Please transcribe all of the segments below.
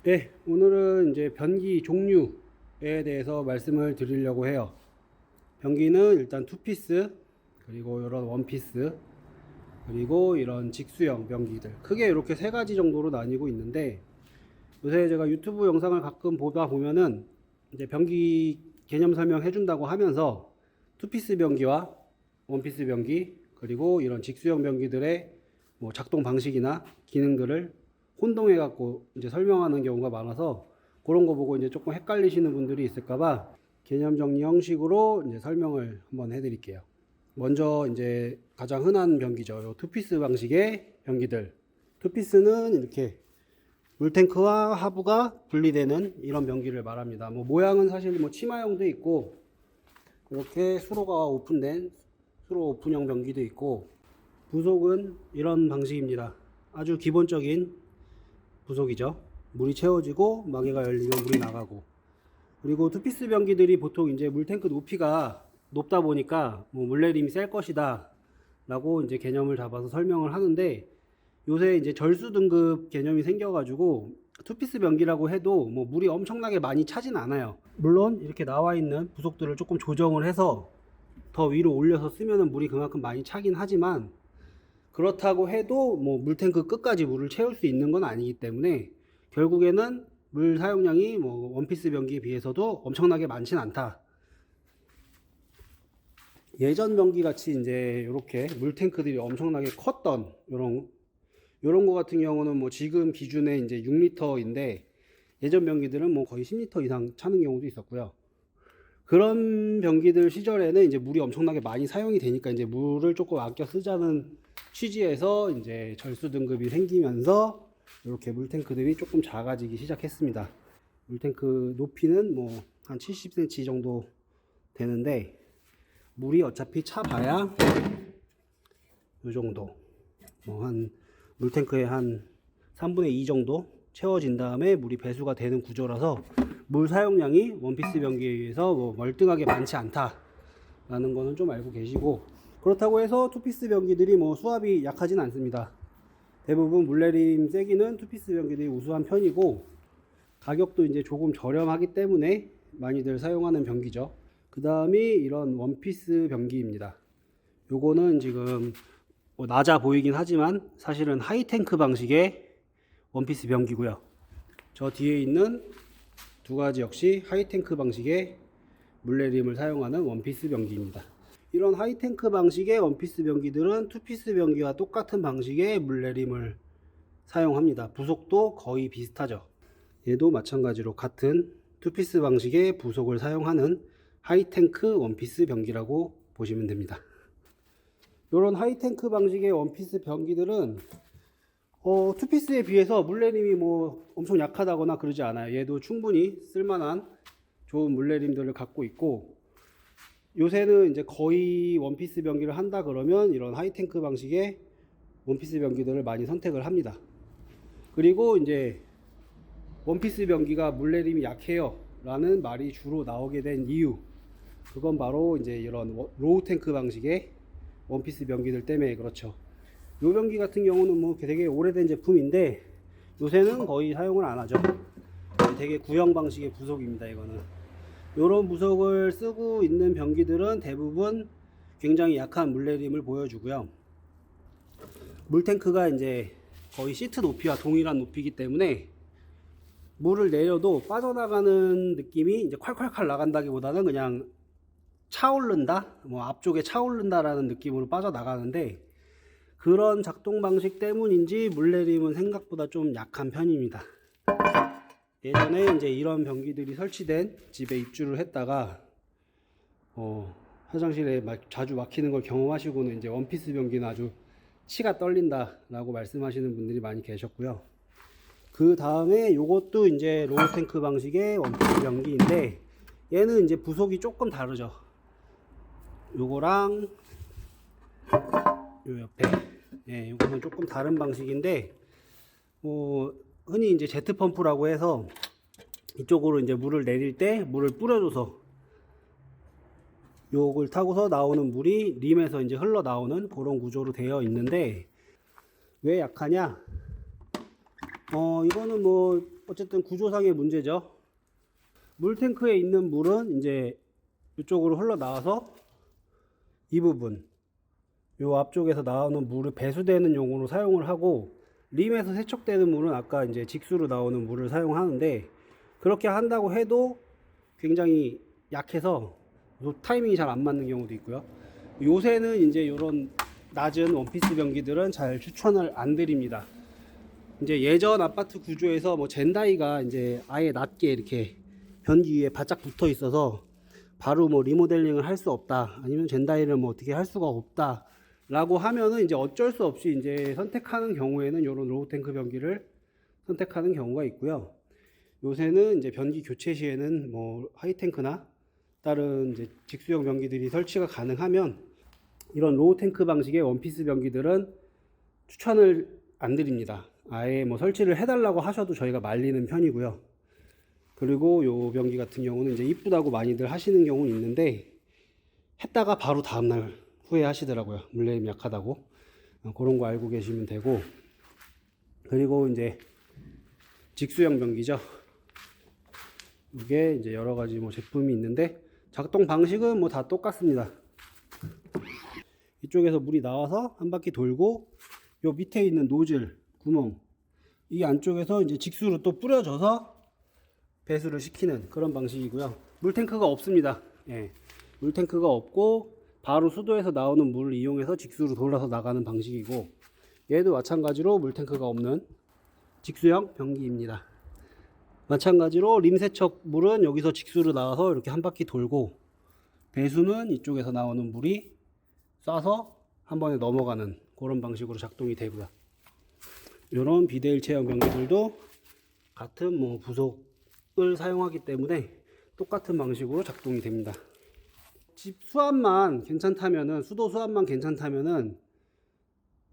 네, 오늘은 이제 변기 종류에 대해서 말씀을 드리려고 해요. 변기는 일단 투피스, 그리고 이런 원피스, 그리고 이런 직수형 변기들. 크게 이렇게 세 가지 정도로 나뉘고 있는데, 요새 제가 유튜브 영상을 가끔 보다 보면은 이제 변기 개념 설명 해준다고 하면서 투피스 변기와 원피스 변기, 그리고 이런 직수형 변기들의 뭐 작동 방식이나 기능들을 혼동해 갖고 이제 설명하는 경우가 많아서 그런 거 보고 이제 조금 헷갈리시는 분들이 있을까봐 개념 정리 형식으로 이제 설명을 한번 해드릴게요. 먼저 이제 가장 흔한 변기죠. 요 투피스 방식의 변기들. 투피스는 이렇게 물탱크와 하부가 분리되는 이런 변기를 말합니다. 뭐 모양은 사실 뭐 치마형도 있고 이렇게 수로가 오픈된 수로 오픈형 변기도 있고, 부속은 이런 방식입니다. 아주 기본적인 부속이죠. 물이 채워지고 마개가 열리면 물이 나가고, 그리고 투피스 변기들이 보통 이제 물탱크 높이가 높다 보니까 뭐 물내림이 셀 것이다 라고 이제 개념을 잡아서 설명을 하는데, 요새 이제 절수 등급 개념이 생겨가지고 투피스 변기라고 해도 뭐 물이 엄청나게 많이 차진 않아요. 물론 이렇게 나와 있는 부속들을 조금 조정을 해서 더 위로 올려서 쓰면은 물이 그만큼 많이 차긴 하지만, 그렇다고 해도 뭐 물탱크 끝까지 물을 채울 수 있는 건 아니기 때문에 결국에는 물 사용량이 뭐 원피스 변기에 비해서도 엄청나게 많진 않다. 예전 변기 같이 이제 이렇게 물탱크들이 엄청나게 컸던 요런 거 같은 경우는 뭐 지금 기준에 이제 6리터인데 예전 변기들은 뭐 거의 10리터 이상 차는 경우도 있었고요. 그런 변기들 시절에는 이제 물이 엄청나게 많이 사용이 되니까 이제 물을 조금 아껴 쓰자는 취지에서 이제 절수 등급이 생기면서 이렇게 물탱크들이 조금 작아지기 시작했습니다. 물탱크 높이는 뭐 한 70cm 정도 되는데, 물이 어차피 차봐야 이 정도, 뭐 한 물탱크의 한 3분의 2 정도 채워진 다음에 물이 배수가 되는 구조라서 물 사용량이 원피스 변기에 비해서 뭐 멀뚱하게 많지 않다라는 거는 좀 알고 계시고, 그렇다고 해서 투피스 변기들이 뭐 수압이 약하진 않습니다. 대부분 물내림 세기는 투피스 변기들이 우수한 편이고, 가격도 이제 조금 저렴하기 때문에 많이들 사용하는 변기죠. 그 다음이 이런 원피스 변기입니다. 요거는 지금 뭐 낮아 보이긴 하지만 사실은 하이탱크 방식의 원피스 변기고요. 저 뒤에 있는 두 가지 역시 하이탱크 방식의 물내림을 사용하는 원피스 변기입니다. 이런 하이탱크 방식의 원피스 변기들은 투피스 변기와 똑같은 방식의 물내림을 사용합니다. 부속도 거의 비슷하죠. 얘도 마찬가지로 같은 투피스 방식의 부속을 사용하는 하이탱크 원피스 변기라고 보시면 됩니다. 이런 하이탱크 방식의 원피스 변기들은 투피스에 비해서 물내림이 뭐 엄청 약하다거나 그러지 않아요. 얘도 충분히 쓸만한 좋은 물내림들을 갖고 있고, 요새는 이제 거의 원피스 변기를 한다 그러면 이런 하이탱크 방식의 원피스 변기들을 많이 선택을 합니다. 그리고 이제 원피스 변기가 물내림이 약해요 라는 말이 주로 나오게 된 이유, 그건 바로 이제 이런 로우 탱크 방식의 원피스 변기들 때문에 그렇죠. 요 변기 같은 경우는 뭐 되게 오래된 제품인데 요새는 거의 사용을 안 하죠. 되게 구형 방식의 부속입니다. 이거는 요런 부속을 쓰고 있는 변기들은 대부분 굉장히 약한 물내림을 보여주고요. 물탱크가 이제 거의 시트 높이와 동일한 높이기 때문에 물을 내려도 빠져나가는 느낌이 이제 콸콸콸 나간다기보다는 그냥 차오른다, 뭐 앞쪽에 차오른다라는 느낌으로 빠져나가는데, 그런 작동 방식 때문인지 물내림은 생각보다 좀 약한 편입니다. 예전에 이제 이런 변기들이 설치된 집에 입주를 했다가 화장실에 자주 막히는 걸 경험하시고는 이제 원피스 변기는 아주 치가 떨린다 라고 말씀하시는 분들이 많이 계셨고요. 그 다음에 요것도 이제 로우 탱크 방식의 원피스 변기인데, 얘는 이제 부속이 조금 다르죠. 요거랑 요 옆에, 예, 요거는 조금 다른 방식인데, 뭐 흔히 이제 제트 펌프라고 해서 이쪽으로 이제 물을 내릴 때 물을 뿌려줘서 요걸 타고서 나오는 물이 림에서 이제 흘러 나오는 그런 구조로 되어 있는데, 왜 약하냐? 이거는 뭐 어쨌든 구조상의 문제죠. 물탱크에 있는 물은 이제 이쪽으로 흘러나와서 이 부분, 요 앞쪽에서 나오는 물을 배수되는 용으로 사용을 하고, 림에서 세척되는 물은 아까 이제 직수로 나오는 물을 사용하는데, 그렇게 한다고 해도 굉장히 약해서 타이밍이 잘 안 맞는 경우도 있고요. 요새는 이제 이런 낮은 원피스 변기들은 잘 추천을 안 드립니다. 이제 예전 아파트 구조에서 뭐 젠다이가 이제 아예 낮게 이렇게 변기 위에 바짝 붙어 있어서 바로 뭐 리모델링을 할 수 없다, 아니면 젠다이를 뭐 어떻게 할 수가 없다 라고 하면은 이제 어쩔 수 없이 이제 선택하는 경우에는 이런 로우 탱크 변기를 선택하는 경우가 있고요. 요새는 이제 변기 교체 시에는 뭐 하이탱크나 다른 이제 직수형 변기들이 설치가 가능하면 이런 로우 탱크 방식의 원피스 변기들은 추천을 안 드립니다. 아예 뭐 설치를 해달라고 하셔도 저희가 말리는 편이고요. 그리고 요 변기 같은 경우는 이제 이쁘다고 많이들 하시는 경우는 있는데, 했다가 바로 다음날 후회 하시더라고요. 물레임 약하다고. 그런 거 알고 계시면 되고, 그리고 이제 직수형 변기죠. 이게 이제 여러 가지 뭐 제품이 있는데, 작동 방식은 뭐 다 똑같습니다. 이쪽에서 물이 나와서 한 바퀴 돌고, 요 밑에 있는 노즐 구멍, 이 안쪽에서 이제 직수로 또 뿌려져서 배수를 시키는 그런 방식이고요. 물탱크가 없습니다. 예. 물탱크가 없고 바로 수도에서 나오는 물을 이용해서 직수로 돌아서 나가는 방식이고, 얘도 마찬가지로 물탱크가 없는 직수형 변기입니다. 마찬가지로 림세척 물은 여기서 직수로 나와서 이렇게 한 바퀴 돌고, 배수는 이쪽에서 나오는 물이 쏴서 한 번에 넘어가는 그런 방식으로 작동이 되고요. 이런 비대일체형 변기들도 같은 뭐 부속을 사용하기 때문에 똑같은 방식으로 작동이 됩니다. 집 수압만 괜찮다면은, 수도 수압만 괜찮다면은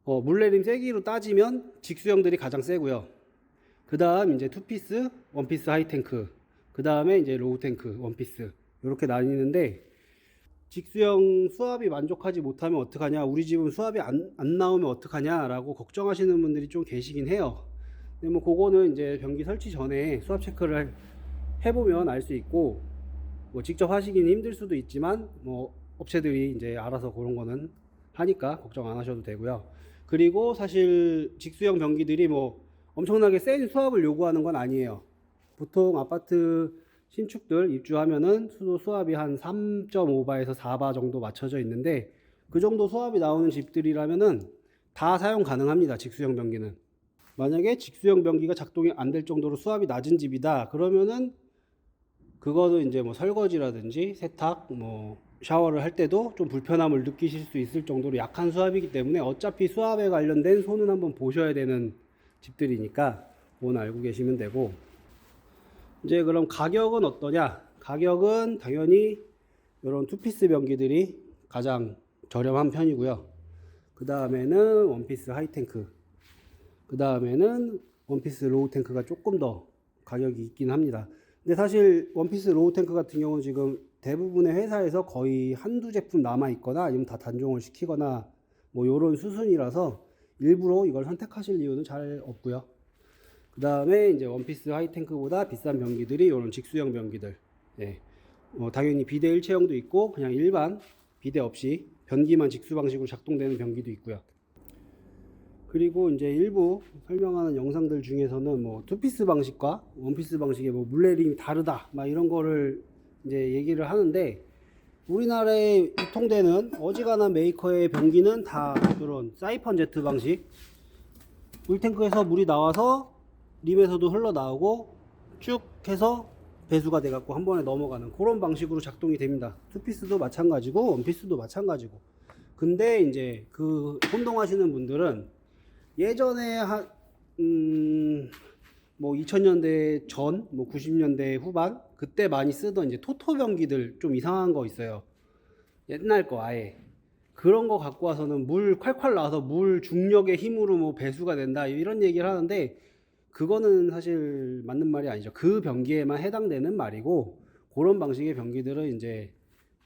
물내림 세기로 따지면 직수형들이 가장 세고요. 그 다음 이제 투피스, 원피스 하이탱크, 그 다음에 이제 로우탱크, 원피스, 이렇게 나뉘는데, 직수형 수압이 만족하지 못하면 어떡하냐, 우리 집은 수압이 안 나오면 어떡하냐 라고 걱정하시는 분들이 좀 계시긴 해요. 근데 뭐 그거는 이제 변기 설치 전에 수압 체크를 해보면 알 수 있고, 뭐 직접 하시기는 힘들 수도 있지만 뭐 업체들이 이제 알아서 그런 거는 하니까 걱정 안 하셔도 되고요. 그리고 사실 직수형 변기들이 뭐 엄청나게 센 수압을 요구하는 건 아니에요. 보통 아파트 신축들 입주하면은 수도 수압이 한 3.5바에서 4바 정도 맞춰져 있는데, 그 정도 수압이 나오는 집들이라면은 다 사용 가능합니다. 직수형 변기는. 만약에 직수형 변기가 작동이 안 될 정도로 수압이 낮은 집이다 그러면은, 그거는 이제 뭐 설거지라든지 세탁, 뭐 샤워를 할 때도 좀 불편함을 느끼실 수 있을 정도로 약한 수압이기 때문에, 어차피 수압에 관련된 손은 한번 보셔야 되는 집들이니까 그건 알고 계시면 되고, 이제 그럼 가격은 어떠냐? 가격은 당연히 이런 투피스 변기들이 가장 저렴한 편이고요. 그 다음에는 원피스 하이탱크, 그 다음에는 원피스 로우탱크가 조금 더 가격이 있긴 합니다. 근데 사실 원피스 로우탱크 같은 경우는 지금 대부분의 회사에서 거의 한두 제품 남아 있거나 아니면 다 단종을 시키거나 뭐 요런 수순이라서 일부러 이걸 선택하실 이유는 잘 없고요. 그 다음에 이제 원피스 하이탱크보다 비싼 변기들이 이런 직수형 변기들. 예. 당연히 비대 일체형도 있고 그냥 일반 비대 없이 변기만 직수 방식으로 작동되는 변기도 있고요. 그리고 이제 일부 설명하는 영상들 중에서는 뭐 투피스 방식과 원피스 방식의 뭐 물내림이 다르다 막 이런 거를 이제 얘기를 하는데, 우리나라에 유통되는 어지간한 메이커의 변기는 다 이런 사이펀 제트 방식, 물탱크에서 물이 나와서 림에서도 흘러나오고 쭉 해서 배수가 돼갖고 한 번에 넘어가는 그런 방식으로 작동이 됩니다. 투피스도 마찬가지고 원피스도 마찬가지고. 근데 이제 그 혼동하시는 분들은 예전에 뭐 2000년대 전, 뭐 90년대 후반 그때 많이 쓰던 이제 토토 변기들 좀 이상한 거 있어요. 옛날 거 아예. 그런 거 갖고 와서는 물 콸콸 나와서 물 중력의 힘으로 뭐 배수가 된다 이런 얘기를 하는데, 그거는 사실 맞는 말이 아니죠. 그 변기에만 해당되는 말이고, 그런 방식의 변기들은 이제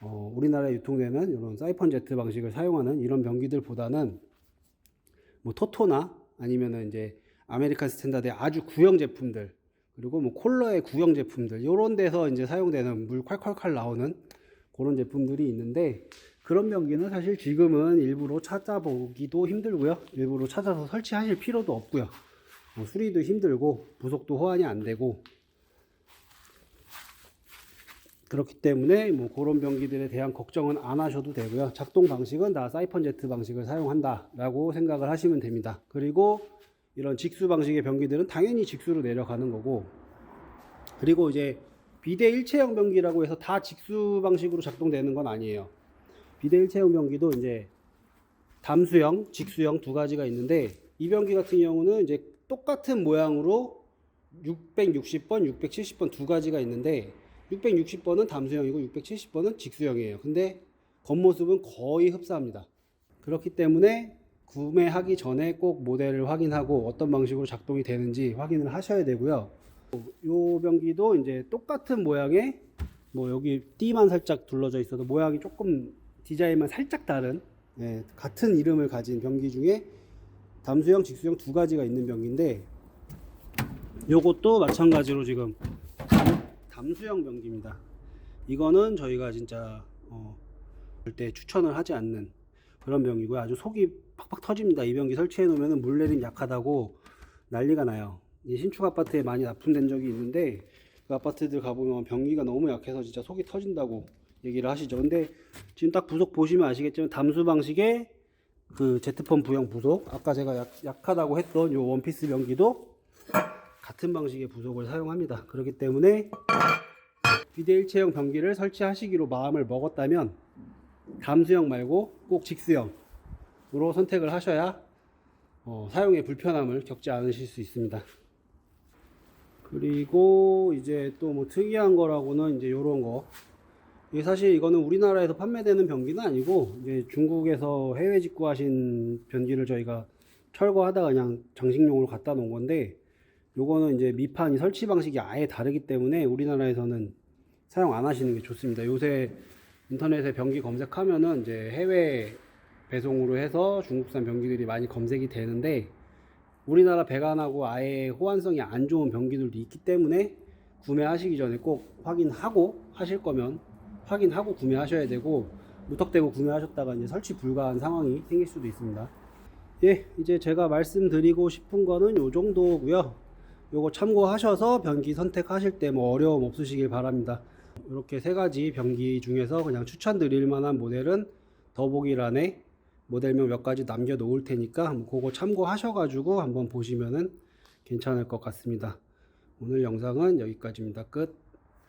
우리나라에 유통되는 이런 사이펀 제트 방식을 사용하는 이런 변기들보다는 뭐 토토나 아니면은 이제 아메리칸 스탠다드의 아주 구형 제품들, 그리고 뭐 콜러의 구형 제품들 요런 데서 이제 사용되는 물 콸콸콸 나오는 그런 제품들이 있는데, 그런 변기는 사실 지금은 일부러 찾아보기도 힘들고요. 일부러 찾아서 설치하실 필요도 없고요. 뭐 수리도 힘들고 부속도 호환이 안 되고, 그렇기 때문에 뭐 그런 변기들에 대한 걱정은 안 하셔도 되고요. 작동 방식은 다 사이펀 제트 방식을 사용한다 라고 생각을 하시면 됩니다. 그리고 이런 직수 방식의 변기들은 당연히 직수로 내려가는 거고, 그리고 이제 비대 일체형 변기라고 해서 다 직수 방식으로 작동되는 건 아니에요. 비대 일체형 변기도 이제 담수형, 직수형 두 가지가 있는데, 이 변기 같은 경우는 이제 똑같은 모양으로 660번, 670번 두 가지가 있는데, 660번은 담수형이고 670번은 직수형이에요. 근데 겉모습은 거의 흡사합니다. 그렇기 때문에 구매하기 전에 꼭 모델을 확인하고 어떤 방식으로 작동이 되는지 확인을 하셔야 되고요. 요 변기도 이제 똑같은 모양의, 뭐 여기 띠만 살짝 둘러져 있어도 모양이 조금 디자인만 살짝 다른, 같은 이름을 가진 변기 중에 담수형, 직수형 두 가지가 있는 변기인데, 요것도 마찬가지로 지금 담수형 변기입니다. 이거는 저희가 진짜 절대 추천을 하지 않는 그런 변기고요. 아주 속이 팍팍 터집니다. 이 변기 설치해 놓으면 물내림 약하다고 난리가 나요. 신축 아파트에 많이 납품된 적이 있는데, 그 아파트들 가보면 변기가 너무 약해서 진짜 속이 터진다고 얘기를 하시죠. 근데 지금 딱 부속 보시면 아시겠지만 담수 방식의 그 제트펌 부형 부속, 아까 제가 약하다고 했던 요 원피스 변기도 같은 방식의 부속을 사용합니다. 그렇기 때문에 비대 일체형 변기를 설치하시기로 마음을 먹었다면 담수형 말고 꼭 직수형으로 선택을 하셔야 사용에 불편함을 겪지 않으실 수 있습니다. 그리고 이제 또 뭐 특이한 거라고는 이제 요런 거, 이게 사실 이거는 우리나라에서 판매되는 변기는 아니고 이제 중국에서 해외 직구하신 변기를 저희가 철거하다가 그냥 장식용으로 갖다 놓은 건데, 요거는 이제 미판이 설치 방식이 아예 다르기 때문에 우리나라에서는 사용 안 하시는 게 좋습니다. 요새 인터넷에 변기 검색하면은 이제 해외 배송으로 해서 중국산 변기들이 많이 검색이 되는데, 우리나라 배관하고 아예 호환성이 안 좋은 변기들도 있기 때문에 구매하시기 전에 꼭 확인하고, 하실 거면 확인하고 구매하셔야 되고, 무턱대고 구매하셨다가 이제 설치 불가한 상황이 생길 수도 있습니다. 예, 이제 제가 말씀드리고 싶은 거는 요 정도고요. 요거 참고하셔서 변기 선택하실 때 뭐 어려움 없으시길 바랍니다. 이렇게 세 가지 변기 중에서 그냥 추천드릴 만한 모델은 더보기란에 모델명 몇 가지 남겨 놓을 테니까 그거 참고하셔가지고 한번 보시면은 괜찮을 것 같습니다. 오늘 영상은 여기까지입니다. 끝.